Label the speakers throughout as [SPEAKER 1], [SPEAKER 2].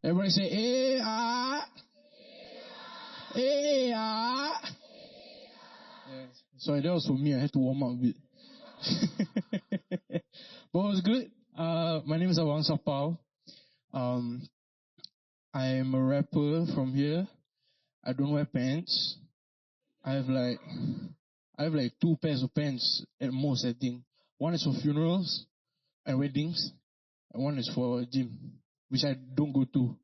[SPEAKER 1] Everybody say, eh, ah, eh, ah. Yeah. Sorry, that was for me. I had to warm up a bit. But it was good. My name is Abangsapau. I am a rapper from here. I don't wear pants. I have like two pairs of pants at most, I think. One is for funerals and weddings, and one is for gym, which I don't go to.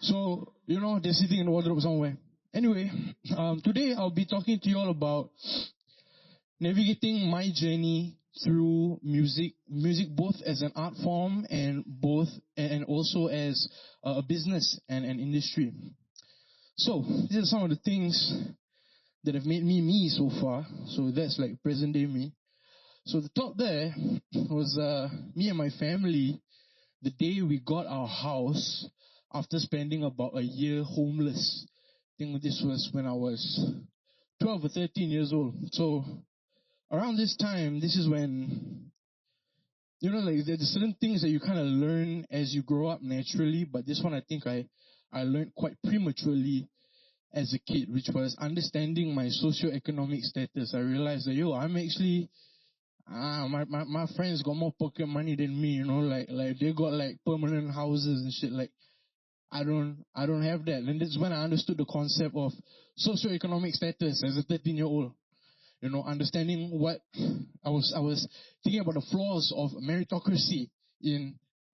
[SPEAKER 1] So, they're sitting in the wardrobe somewhere. Anyway, today I'll be talking to you all about navigating my journey through music both as an art form and also as a business and an industry. So, these are some of the things that have made me so far. So that's like present day me. So the top there was me and my family the day we got our house after spending about a year homeless. I think this was when I was 12 or 13 years old. So around this time, this is when, there's certain things that you kind of learn as you grow up naturally, but this one I think I learned quite prematurely as a kid, which was understanding my socio-economic status. I realized that, I'm actually, my friends got more pocket money than me, like they got like permanent houses and shit. Like, I don't have that. And that's when I understood the concept of socio-economic status as a 13-year-old. Understanding what I was thinking about the flaws of meritocracy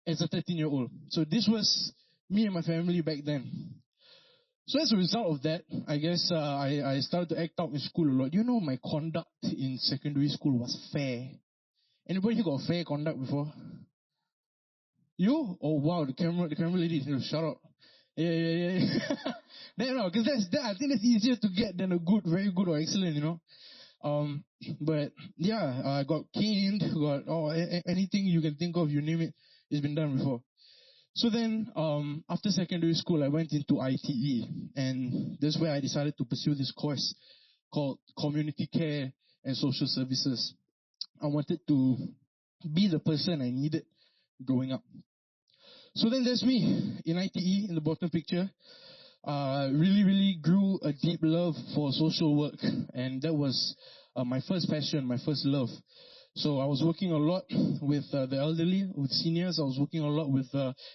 [SPEAKER 1] as a 13-year-old. So this was me and my family back then. So as a result of that, I guess I started to act out in school a lot. My conduct in secondary school was fair. Anybody here got fair conduct before? You? Oh wow, the camera lady, shut up. Yeah. Because I think that's easier to get than a good, very good or excellent, But yeah, I got caned, anything you can think of, you name it, it's been done before. So then, after secondary school, I went into ITE, and that's where I decided to pursue this course called Community Care and Social Services. I wanted to be the person I needed growing up. So then there's me in ITE in the bottom picture. Really grew a deep love for social work, and that was my first passion, my first love. So I was working a lot with the elderly, with seniors. I was working a lot with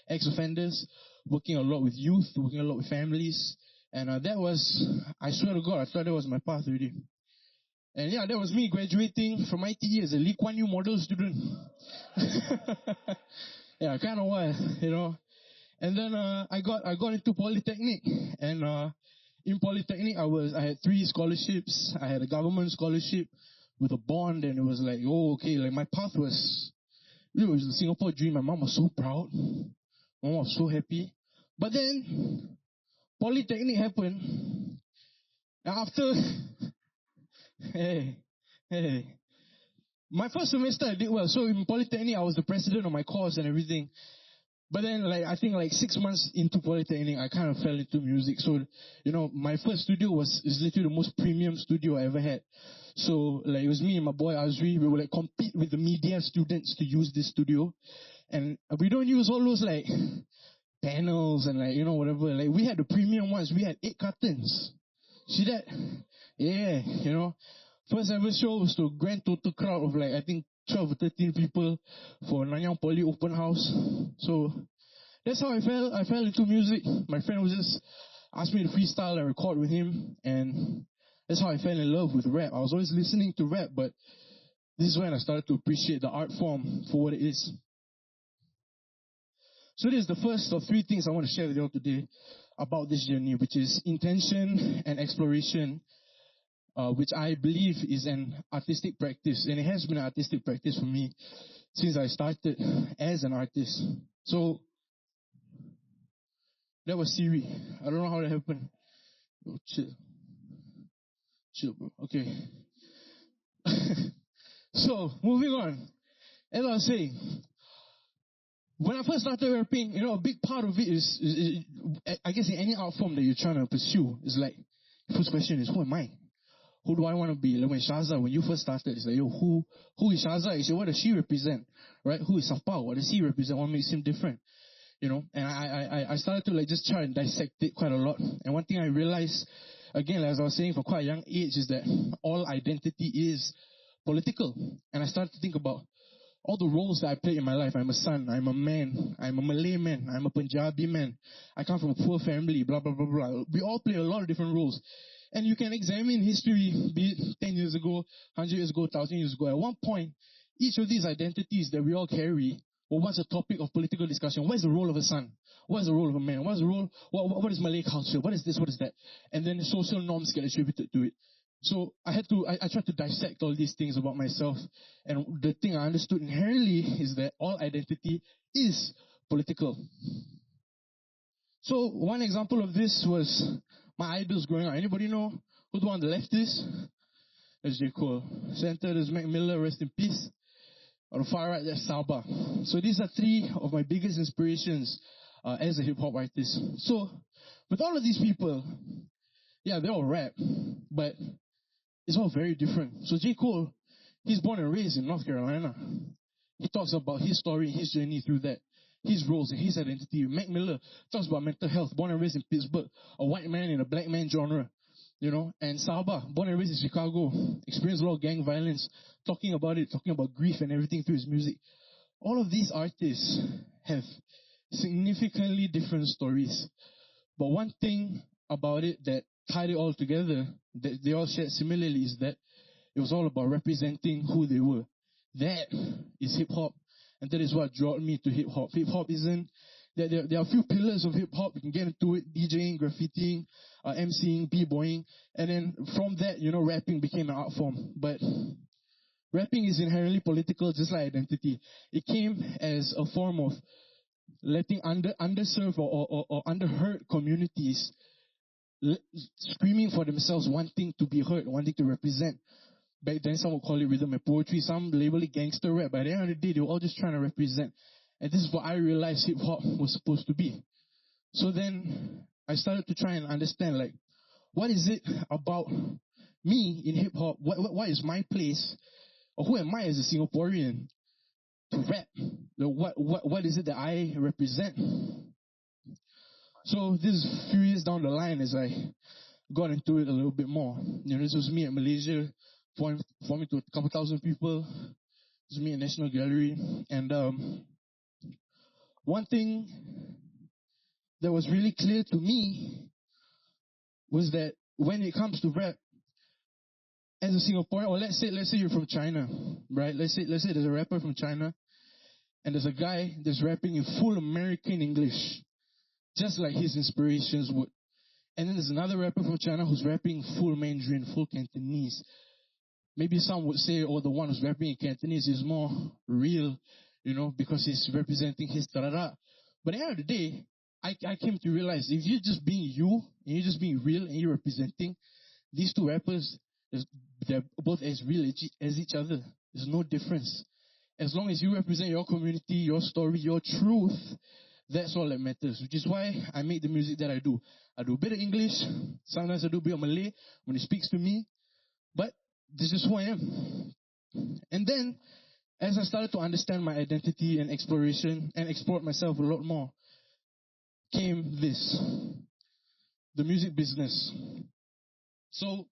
[SPEAKER 1] ex-offenders, working a lot with youth, working a lot with families. And that was, I swear to God, I thought that was my path already. And yeah, that was me graduating from ITE as a Lee Kuan Yew model student. Yeah, kind of wild, And then I got into Polytechnic. And in Polytechnic, I had 3 scholarships. I had a government scholarship with a bond, and it was like, okay, like my path was, it was the Singapore dream. My mom was so proud. My mom was so happy. But then, Polytechnic happened. After, hey, my first semester I did well. So in Polytechnic, I was the president of my course and everything. But then, I think 6 months into Polytechnic, I kind of fell into music. So, my first studio is literally the most premium studio I ever had. So, it was me and my boy Azri. We would compete with the media students to use this studio. And we don't use all those panels and whatever. We had the premium ones. We had 8 curtains. See that? Yeah, First ever show was to a grand total crowd of I think 12 or 13 people for Nanyang Poly open house. So that's how I fell into music. My friend was just asked me to freestyle and record with him, and that's how I fell in love with rap. I was always listening to rap, but this is when I started to appreciate the art form for what it is. So this is the first of 3 things I want to share with you all today about this journey, which is intention and exploration, which I believe is an artistic practice, and it has been an artistic practice for me since I started as an artist. So that was Siri. I don't know how that happened. Oh, chill, bro. Okay. So moving on, as I was saying, when I first started rapping, a big part of it is I guess in any art form that you're trying to pursue, is first question is, who am I? Who do I want to be? When Shazza, when you first started, it's who is Shazza? You say, what does she represent? Right? Who is Sapau? What does he represent? What makes him different? and I started to like just try and dissect it quite a lot. And one thing I realized, again, as I was saying, from quite a young age, is that all identity is political. And I started to think about all the roles that I play in my life. I'm a son, I'm a man, I'm a Malay man, I'm a Punjabi man, I come from a poor family, blah, blah, blah, blah. We all play a lot of different roles. And you can examine history, be it 10 years ago, 100 years ago, 1,000 years ago. At one point, each of these identities that we all carry were once a topic of political discussion. What is the role of a son? What is the role of a man? What is the role? What is Malay culture? What is this? What is that? And then social norms get attributed to it. So I tried to dissect all these things about myself. And the thing I understood inherently is that all identity is political. So one example of this was my idols growing up. Anybody know who the one on the left is? That's J. Cole. Center, there's Mac Miller, rest in peace. On the far right, there's Sabah. So these are three of my biggest inspirations as a hip-hop artist. So with all of these people, yeah, they all rap, but it's all very different. So J. Cole, he's born and raised in North Carolina. He talks about his story and his journey through that, his roles and his identity. Mac Miller talks about mental health, born and raised in Pittsburgh, a white man in a black man genre. And Sabah, born and raised in Chicago, experienced a lot of gang violence, talking about it, talking about grief and everything through his music. All of these artists have significantly different stories. But one thing about it that tied it all together, that they all shared similarly, is that it was all about representing who they were. That is hip-hop, and that is what drew me to hip-hop. Hip-hop isn't... There are a few pillars of hip-hop. You can get into it: DJing, graffitiing, MCing, b-boying. And then from that, rapping became an art form. But rapping is inherently political, just like identity. It came as a form of letting underserved or underheard communities screaming for themselves, wanting to be heard, wanting to represent. Back then, some would call it rhythm and poetry. Some label it gangster rap. By the end of the day, they were all just trying to represent. And this is what I realized hip-hop was supposed to be. So then I started to try and understand, like, what is it about me in hip-hop? What is my place? Or who am I as a Singaporean to rap? What is it that I represent? So this is a few years down the line as I got into it a little bit more. This was me at Malaysia, performing to a couple thousand people. This was me at National Gallery. And one thing that was really clear to me was that when it comes to rap, as a Singaporean, or let's say you're from China, right? Let's say there's a rapper from China, and there's a guy that's rapping in full American English, just like his inspirations would. And then there's another rapper from China who's rapping full Mandarin, full Cantonese. Maybe some would say, the one who's rapping in Cantonese is more real, because he's representing his tarara. But at the end of the day, I came to realize if you're just being you, and you're just being real, and you're representing, these two rappers, they're both as real as each other. There's no difference. As long as you represent your community, your story, your truth, that's all that matters. Which is why I make the music that I do. I do a bit of English, sometimes I do a bit of Malay when it speaks to me, but this is who I am. And then, as I started to understand my identity and exploration, and explored myself a lot more, came this, the music business. So,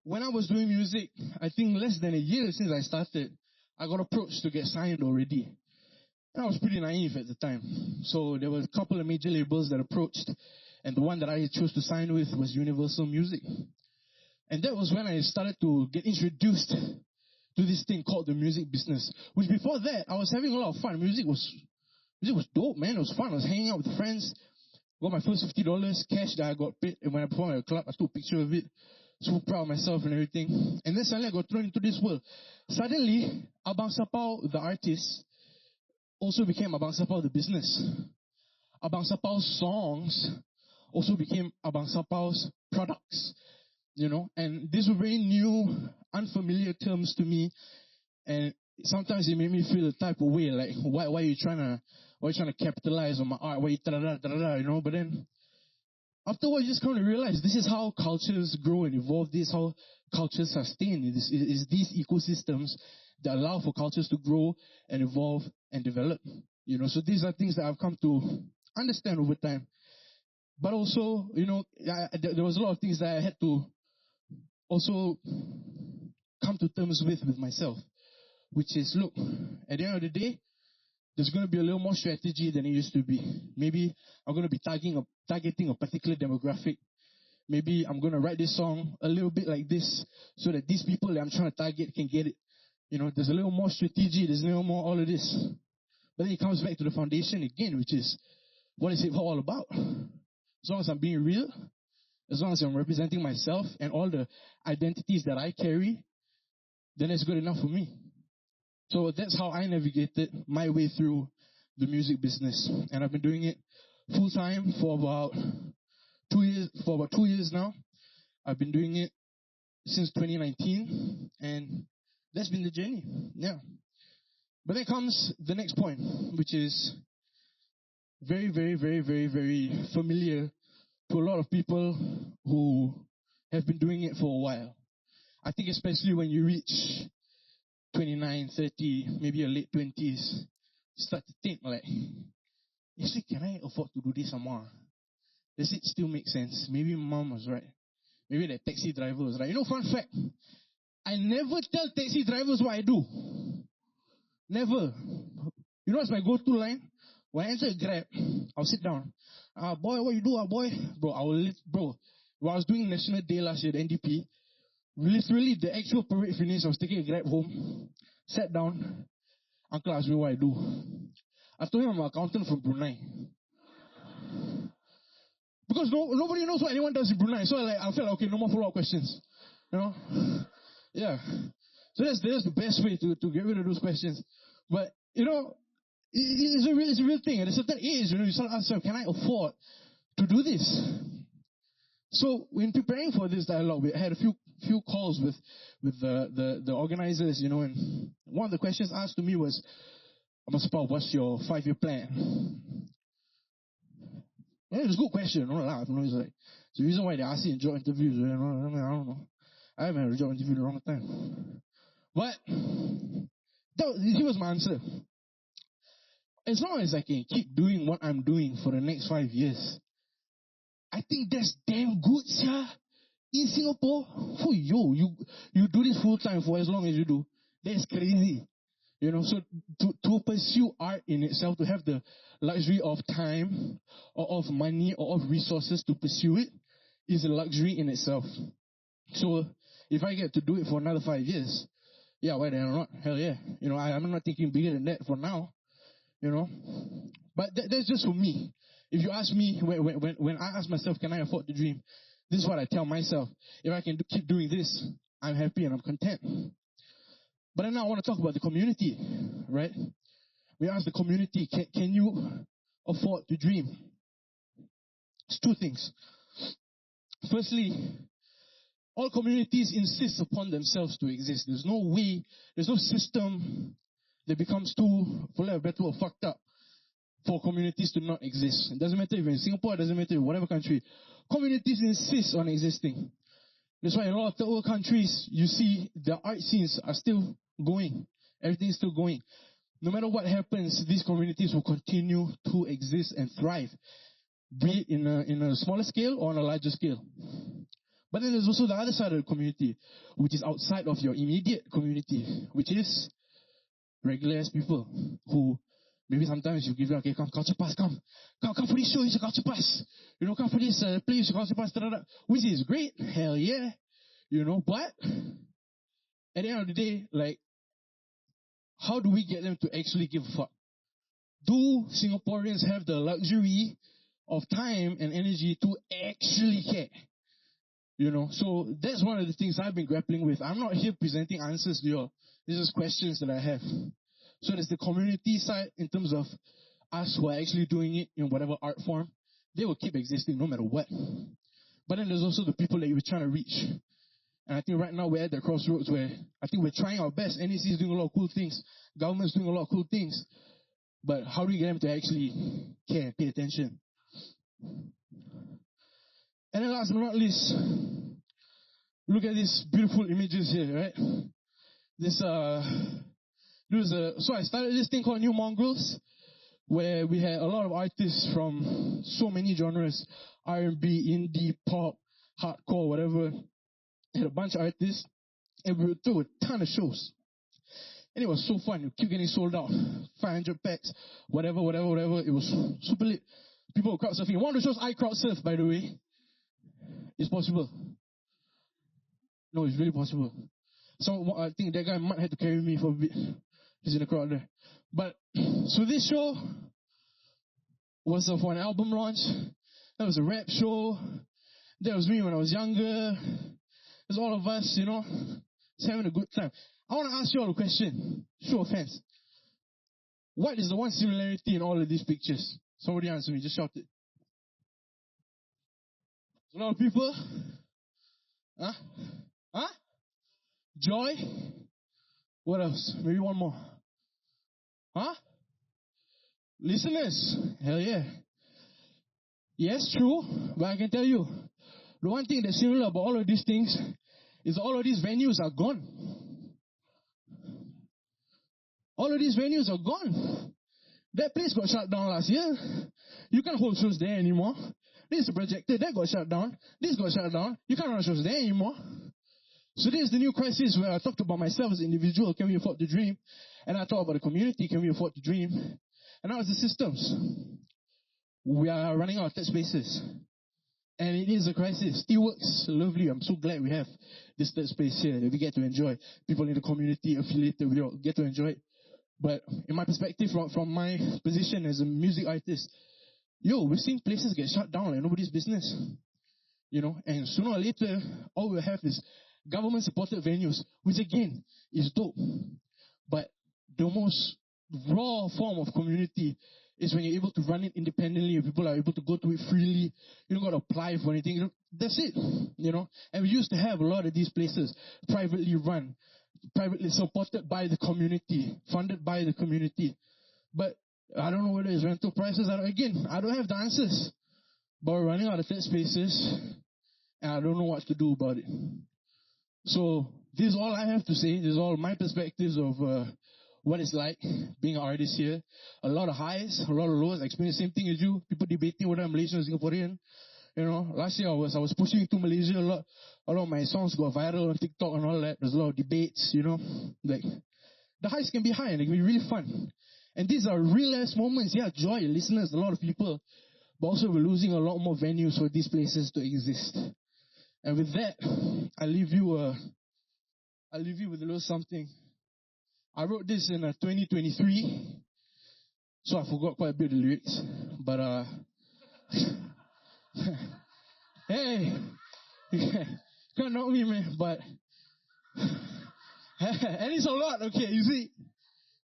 [SPEAKER 1] when I was doing music, I think less than a year since I started, I got approached to get signed already. And I was pretty naive at the time. So there were a couple of major labels that approached, and the one that I chose to sign with was Universal Music. And that was when I started to get introduced to this thing called the music business. Which before that, I was having a lot of fun. Music was dope, man. It was fun. I was hanging out with friends. Got my first $50 cash that I got paid. And when I performed at a club, I took a picture of it. So proud of myself and everything. And then suddenly I got thrown into this world. Suddenly, Abangsapau, the artist, also became Abangsapau, the business. Abangsapau's songs also became Abangsapau's products. And these were very new, unfamiliar terms to me. And sometimes it made me feel a type of way, like, why are you trying to capitalize on my art? Why you da-da-da-da-da, But then, afterwards, you just come to realize this is how cultures grow and evolve. This is how cultures sustain. It is these ecosystems that allow for cultures to grow and evolve and develop. So these are things that I've come to understand over time. But also, there was a lot of things that I had to also come to terms with myself, which is, look, at the end of the day, there's going to be a little more strategy than it used to be. Maybe I'm going to be targeting a particular demographic. Maybe I'm going to write this song a little bit like this so that these people that I'm trying to target can get it. There's a little more strategy, there's a little more all of this. But then it comes back to the foundation again, which is, what is it all about? As long as I'm being real, as long as I'm representing myself and all the identities that I carry, then it's good enough for me. So that's how I navigated my way through the music business. And I've been doing it full time for about 2 years, now. I've been doing it since 2019, and that's been the journey. Yeah. But then comes the next point, which is very, very, very, very, very familiar to a lot of people who have been doing it for a while. I think especially when you reach 29, 30, maybe your late 20s, you start to think like, actually, can I afford to do this some more? Does it still make sense? Maybe mom was right. Maybe that taxi driver was right. Fun fact, I never tell taxi drivers what I do. Never. What's my go-to line? When I enter a Grab, I'll sit down. Boy, what you do, boy? Bro, when I was doing National Day last year, the NDP, literally the actual parade finished, I was taking a Grab home, sat down, uncle asked me what I do. I told him I'm an accountant from Brunei. Because nobody knows what anyone does in Brunei, so I felt like, okay, no more follow-up questions. Yeah. So that's the best way to get rid of those questions. But, it's a real thing. At a certain age, you start to ask yourself, can I afford to do this? So, in preparing for this dialogue, we had a few calls with the organizers, and one of the questions asked to me was, Abangsapau, what's your 5-year plan? Yeah, it's a good question. Don't laugh. It's the reason why they ask you in job interviews. I don't know. I haven't had a job interview in a long time. But here was my answer. As long as I can keep doing what I'm doing for the next 5 years, I think that's damn good, sir. In Singapore, you do this full time for as long as you do. That's crazy. So to pursue art in itself, to have the luxury of time or of money or of resources to pursue it is a luxury in itself. So if I get to do it for another 5 years, yeah, why the hell not? Hell yeah. I'm not thinking bigger than that for now. But that's just for me. If you ask me, when I ask myself, can I afford to dream? This is what I tell myself. If I can keep doing this, I'm happy and I'm content. But then now I want to talk about the community, right? We ask the community, can you afford to dream? It's 2 things. Firstly, all communities insist upon themselves to exist. There's no system that becomes too, for lack of a better word, fucked up for communities to not exist. It doesn't matter if you're in Singapore, it doesn't matter in whatever country. Communities insist on existing. That's why in a lot of third world countries, you see the art scenes are still going. Everything's still going. No matter what happens, these communities will continue to exist and thrive, be it in a smaller scale or on a larger scale. But then there's also the other side of the community, which is outside of your immediate community, which is regular ass people who maybe sometimes you give them, okay, come, culture pass, come for this show, it's a culture pass. Come for this play, it's a culture pass, which is great, hell yeah. But at the end of the day, how do we get them to actually give a fuck? Do Singaporeans have the luxury of time and energy to actually care? So that's one of the things I've been grappling with. I'm not here presenting answers to you. These are questions that I have. So there's the community side in terms of us who are actually doing it in whatever art form. They will keep existing no matter what. But then there's also the people that you're trying to reach. And I think right now we're at the crossroads where I think we're trying our best. NEC is doing a lot of cool things. Government's doing a lot of cool things. But how do we get them to actually care, pay attention? And then last but not least, look at these beautiful images here, right? So I started this thing called New Mongrels, where we had a lot of artists from so many genres, R&B, indie, pop, hardcore, whatever. Had a bunch of artists, and we would throw a ton of shows. And it was so fun. It keep getting sold out. 500 packs, whatever. It was super lit. People were crowd surfing. One of the shows I crowd surf, by the way. It's possible. No, it's really possible. So I think that guy might have to carry me for a bit. He's in the crowd there. But, so this show was for an album launch. That was a rap show. That was me when I was younger. There's all of us, just having a good time. I want to ask you all a question. Show of hands. What is the one similarity in all of these pictures? Somebody answer me. Just shout it. A lot of people. Huh? Joy. What else? Maybe one more. Huh? Listeners. Hell yeah. Yes, true. But I can tell you, the one thing that's similar about all of these things is all of these venues are gone. All of these venues are gone. That place got shut down last year. You can't hold shows there anymore. This is a projector. That got shut down. This got shut down. You can't run shows there anymore. So this is the new crisis where I talked about myself as an individual. Can we afford to dream? And I talk about the community. Can we afford to dream? And now it's the systems. We are running out of tech spaces. And it is a crisis. It works lovely. I'm so glad we have this third space here that we get to enjoy. People in the community affiliated, we all get to enjoy it. But in my perspective, from my position as a music artist, we're seeing places get shut down like nobody's business. And sooner or later, all we'll have is government-supported venues, which again is dope. But the most raw form of community is when you're able to run it independently, and people are able to go to it freely. You don't got to apply for anything. That's it, And we used to have a lot of these places privately run, privately supported by the community, funded by the community. But I don't know whether it's rental prices. I don't have the answers. But we're running out of tech spaces, and I don't know what to do about it. So this is all I have to say. This is all my perspectives of what it's like being an artist here. A lot of highs, a lot of lows. I experienced the same thing as you. People debating whether I'm Malaysian or Singaporean. Last year I was pushing to Malaysia a lot. A lot of my songs got viral on TikTok and all that. There's a lot of debates, Like, the highs can be high and it can be really fun. And these are real-ass moments. Yeah, joy, listeners, a lot of people. But also we're losing a lot more venues for these places to exist. And with that, I leave you with a little something. I wrote this in 2023, so I forgot quite a bit of the lyrics. But hey, can't knock me, man. But and it's a lot, okay? You see,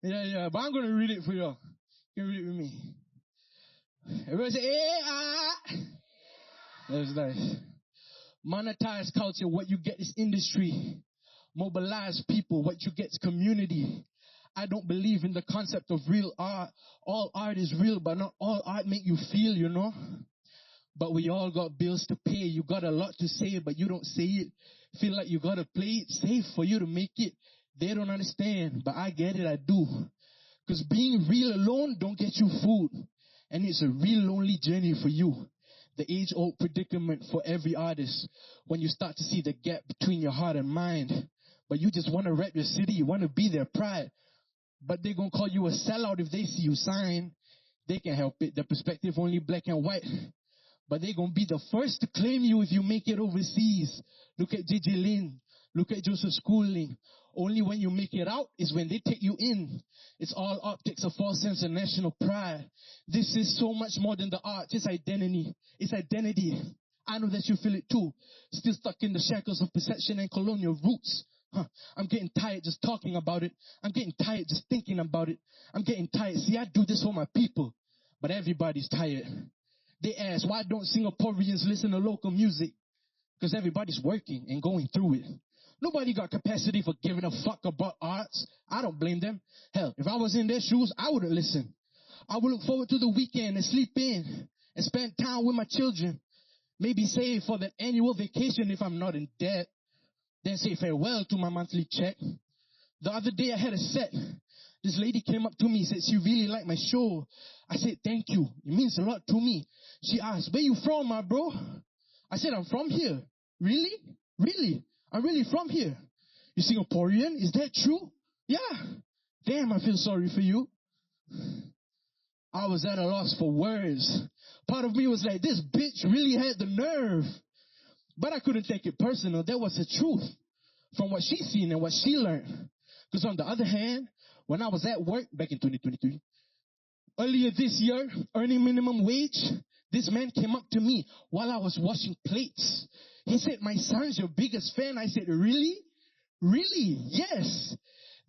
[SPEAKER 1] yeah. But I'm gonna read it for y'all. You can read it with me. Everybody say, That's nice. Monetize culture, what you get is industry. Mobilize people, what you get is community. I don't believe in the concept of real art. All art is real, but not all art make you feel, But we all got bills to pay. You got a lot to say, but you don't say it. Feel like you gotta play it safe for you to make it. They don't understand, but I get it, I do. Because being real alone don't get you food. And it's a real lonely journey for you. The age-old predicament for every artist. When you start to see the gap between your heart and mind. But you just want to rep your city. You want to be their pride. But they're going to call you a sellout if they see you sign. They can't help it. Their perspective only black and white. But they're going to be the first to claim you if you make it overseas. Look at JJ Lin. Look at Joseph Schooling. Only when you make it out is when they take you in. It's all optics, a false sense of national pride. This is so much more than the art. It's identity. It's identity. I know that you feel it too. Still stuck in the shackles of perception and colonial roots. I'm getting tired just talking about it. I'm getting tired just thinking about it. I'm getting tired. See, I do this for my people. But everybody's tired. They ask, why don't Singaporeans listen to local music? Because everybody's working and going through it. Nobody got capacity for giving a fuck about arts. I don't blame them. Hell, if I was in their shoes, I wouldn't listen. I would look forward to the weekend and sleep in and spend time with my children. Maybe save for that annual vacation if I'm not in debt. Then say farewell to my monthly check. The other day I had a set. This lady came up to me, said she really liked my show. I said, thank you. It means a lot to me. She asked, where you from, my bro? I said, I'm from here. Really? Really? I'm really from here. You Singaporean? Is that true? Yeah. Damn, I feel sorry for you. I was at a loss for words. Part of me was like, this bitch really had the nerve. But I couldn't take it personal. That was the truth from what she seen and what she learned. Because on the other hand, when I was at work back in 2023, earlier this year, earning minimum wage, this man came up to me while I was washing plates. He said, my son's your biggest fan. I said, really? Really? Yes.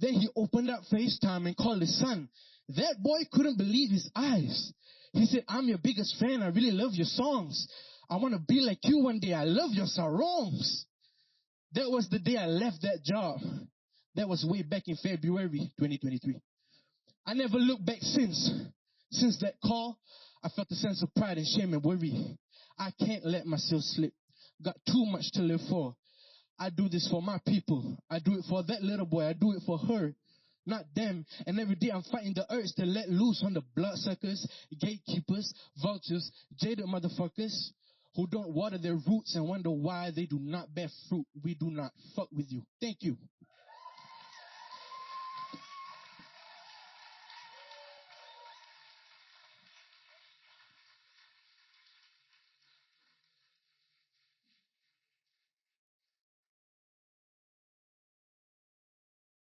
[SPEAKER 1] Then he opened up FaceTime and called his son. That boy couldn't believe his eyes. He said, I'm your biggest fan. I really love your songs. I want to be like you one day. I love your sarongs. That was the day I left that job. That was way back in February 2023. I never looked back since. Since that call, I felt a sense of pride and shame and worry. I can't let myself slip. Got too much to live for. I do this for my people. I do it for that little boy. I do it for her, not them. And every day I'm fighting the urge to let loose on the bloodsuckers, gatekeepers, vultures, jaded motherfuckers who don't water their roots and wonder why they do not bear fruit. We do not fuck with you. Thank you.